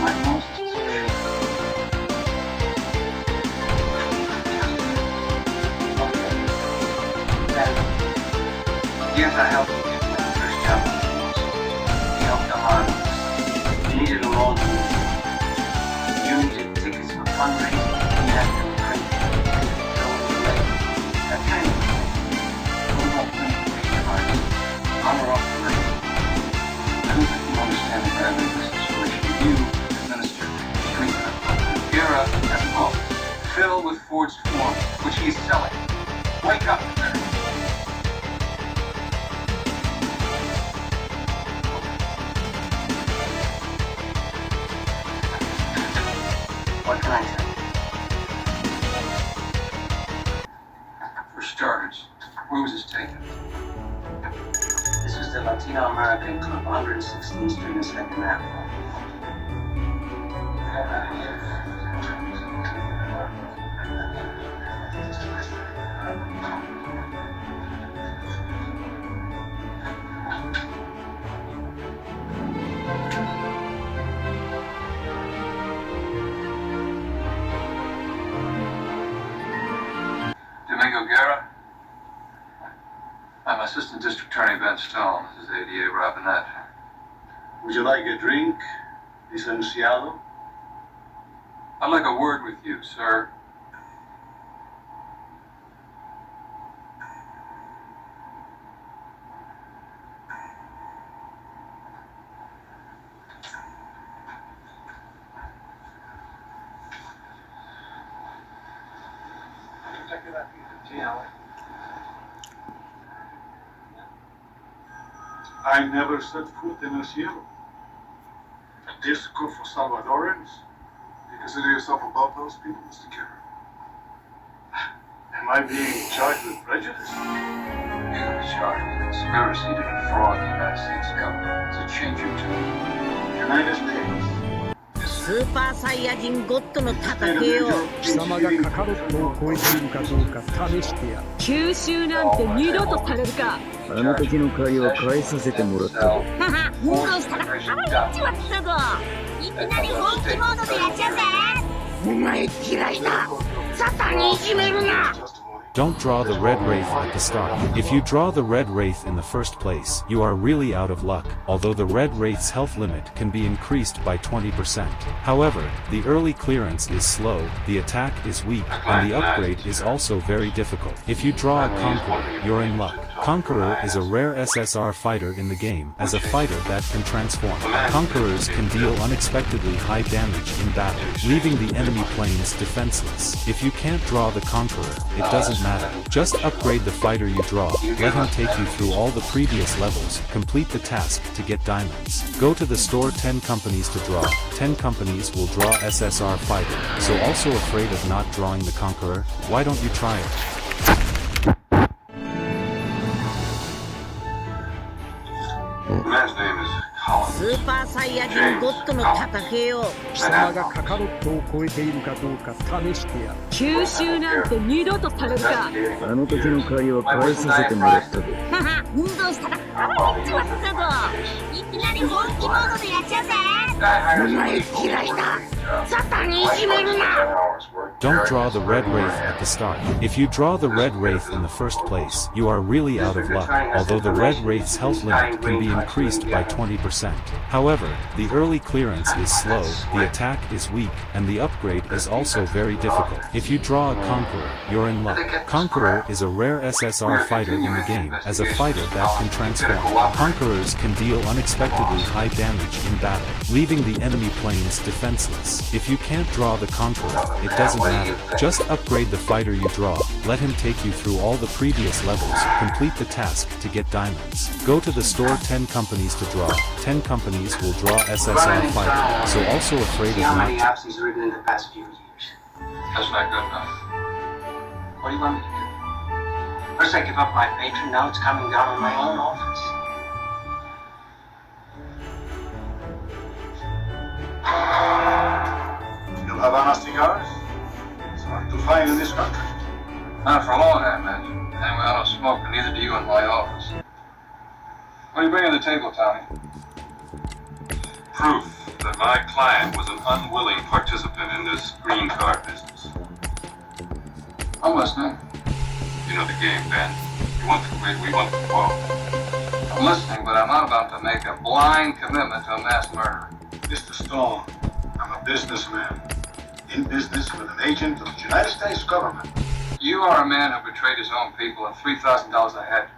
My most Yes, I helped him get my first job. He helped a lot. He needed a loan. You needed tickets for fundraising. You had to print. That kind of thing. What about printing cards? Honor off the list. I don't think you understand the gravity of the situation. You administer drink Guerra has a book filled with forged forms, which he's selling. Wake up, Larry. What can I say? For starters, where was this taken? This was the Latino American Club, 116th Street and 2nd Avenue. Domingo Guerra? I'm Assistant District Attorney Ben Stone. This is ADA Robinette. Would you like a drink, licenciado? I'd like a word with you, sir. I never set foot in El Cielo. A disco for Salvadorans? You consider yourself above those people, Mr. Guerra? Am I being charged with prejudice? You're charged with conspiracy to defraud the United States government. It's a change of tune. United States. スーパーサイヤ人ゴッドの叩けよ貴様がカカロットを超えているかどうか試してやる吸収なんて二度とされるかあの時の借りを返させてもらったぞはは運動したら腹いっちまったぞいきなり本気モードでやっちゃうぜお前嫌いだサタンにいじめるな Don't draw the red wraith at the start. If you draw the red wraith in the first place, you are really out of luck, although the red wraith's health limit can be increased by 20%. However, the early clearance is slow, the attack is weak, and the upgrade is also very difficult. If you draw a Conqueror, you're in luck. Conqueror is a rare SSR fighter in the game, as a fighter that can transform. Conquerors can deal unexpectedly high damage in battle, leaving the enemy planes defenseless. If you can't draw the Conqueror, it doesn't matter. Just upgrade the fighter you draw, let him take you through all the previous levels, complete the task to get diamonds. Go to the store 10 companies to draw, 10 companies will draw SSR fighter, so also afraid of not drawing the Conqueror? Why don't you try it? The man's name is Colin. スーパーサイヤ人ゴッドの叩けよ貴様がカカロットを超えているかどうか試してやる吸収なんて二度とされるかあの時の借りを返させてもらったぞはは運動したら腹いっちまったぞいきなり本気モードでやっちゃうぜお前嫌いだサタンにいじめるな hours work. Don't draw the red wraith at the start. If you draw the red wraith in the first place, you are really out of luck, although the red wraith's health limit can be increased by 20%. However, the early clearance is slow, the attack is weak, and the upgrade is also very difficult. If you draw a Conqueror, you're in luck. Conqueror is a rare SSR fighter in the game, as a fighter that can transform. Conquerors can deal unexpectedly high damage in battle, leaving the enemy planes defenseless. If you can't draw the Conqueror, it doesn't matter. Just upgrade the fighter you draw, let him take you through all the previous levels, complete the task to get diamonds. Go to the store 10 companies to draw. 10 companies will draw SSR fighter, so also afraid of how not many apps he's written in the past few years. That's not good enough. What do you want me to do? First I give up my patron, now it's coming down on my own office. You'll Havana cigars? It's hard to find in this country. Not for long, I imagine. Anyway, I don't smoke, and neither do you in my office. What do you bring to the table, Tommy? Proof that my client was an unwilling participant in this green card business. I'm listening. You know the game, Ben. You want the quid, we want the quo. I'm listening, but I'm not about to make a blind commitment to a mass murder. Mr. Stone, I'm a businessman. In business with an agent of the United States government. You are a man who betrayed his own people and $3,000 a head.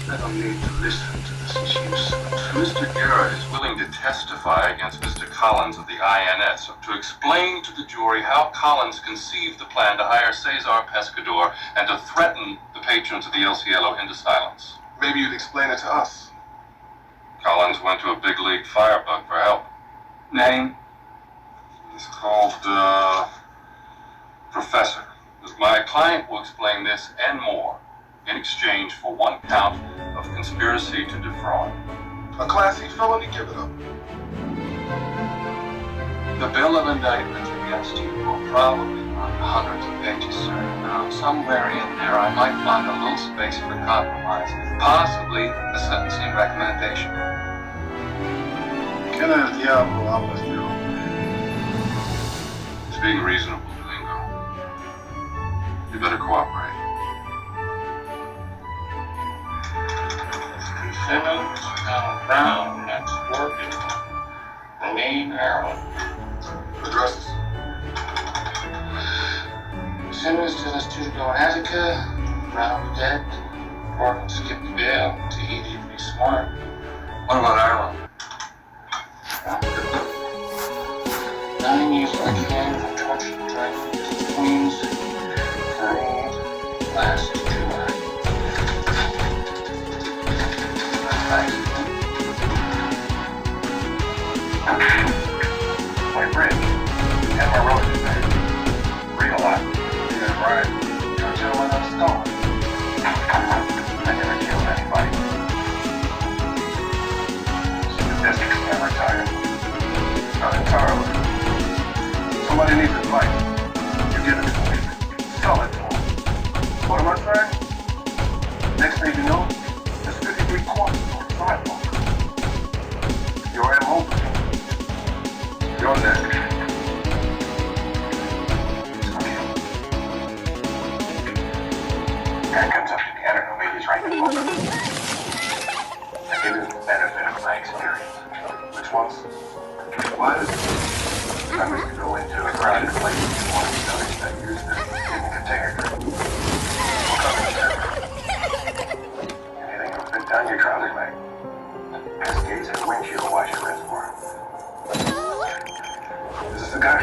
I don't need to listen to this excuse. Mr. Guerra is willing to testify against Mr. Collins of the INS to explain to the jury how Collins conceived the plan to hire Cesar Pescador and to threaten the patrons of the El Cielo into silence. Maybe you'd explain it to us. Collins went to a big league firebug for help. Name? He's called, Professor. My client will explain this and more in exchange for 1 count of conspiracy to defraud. A classy felony, give it up. The bill of indictment against you will probably run hundreds of pages, sir. Now, somewhere in there I might find a little space for compromise, possibly a sentencing recommendation. ¿Qué del diablo hablas de hombre? It's being reasonable, Domingo. You better cooperate. Simmons and Brown next working. The name Maryland. Addresses. Simmons to the studio in Attica. Brown dead. Morgan skipped the bail. Tahiti to be smart. What about Ireland? 9 years I can for torture driving to Queens. Parole last July. My bridge. And my road is there. Real life. Yeah, right. Don't you know when I'm stoned? I never killed anybody. Statistics never tired. Not entirely. Somebody needs advice. You give it to me. Tell it to him. What am I saying? Next thing you know, there's 53 quarters on the sidewalk. Your M.O. You're next. Guy comes up to me, I don't know, maybe he's right in the book. I give him the benefit of my experience. Which ones? What? I was to go into a crowded place and want to notice that used the hidden container. Anything to fit down your trousers, mate. Cascades and windshield washer reservoir. This is the guy.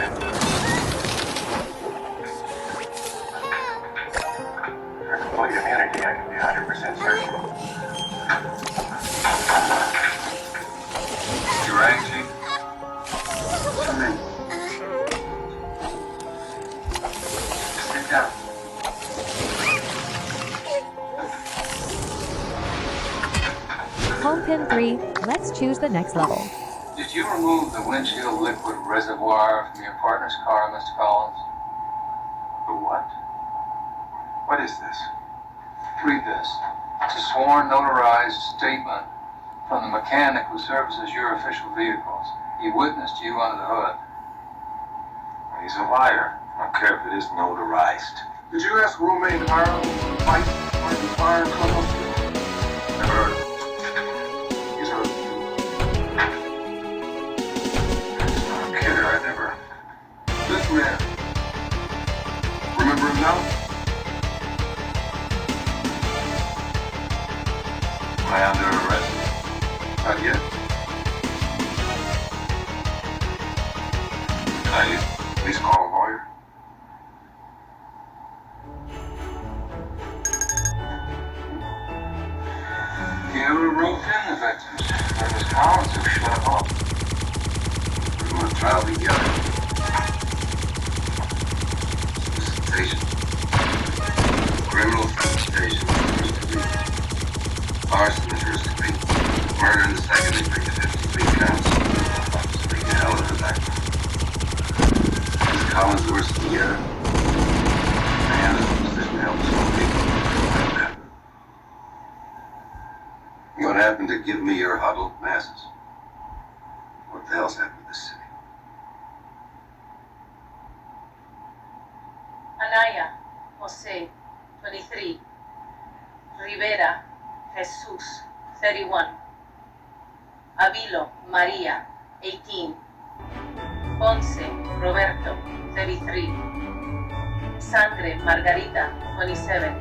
For complete immunity, I can be 100% certain. You rang, Chief? Come in. Just sit down. Home pin 3, let's choose the next level. Did you remove the windshield liquid reservoir from your partner's car, Mr. Collins? The what? What is this? Read this. It's a sworn, notarized statement from the mechanic who services your official vehicles. He witnessed you under the hood. He's a liar. I don't care if it is notarized. Did you ask roommate Carl to fight the fire in Clubhouse? Never heard of him. He's heard of He's not a killer, I never. This man. Remember him now? Am I under arrest? Not yet. Can I at least call a lawyer? You roped in the victims. It was Collins who shut them up. We want to trial together. Solicitation. Criminal solicitation. First degree. Arson, the first degree. Murder in the second degree. 53 counts. It's a hell of a back. Is Collins worse than the other? Man, this position helps some people. Like that. What happened to give me your huddled masses? What the hell's happened to this city? Anaya, Jose, 23. Rivera, Jesus, 31. Avilo, Maria, 18. Ponce, Roberto, 33. Sangre, Margarita, 27.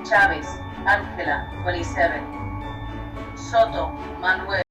Chávez, Ángela, 27. Soto, Manuel,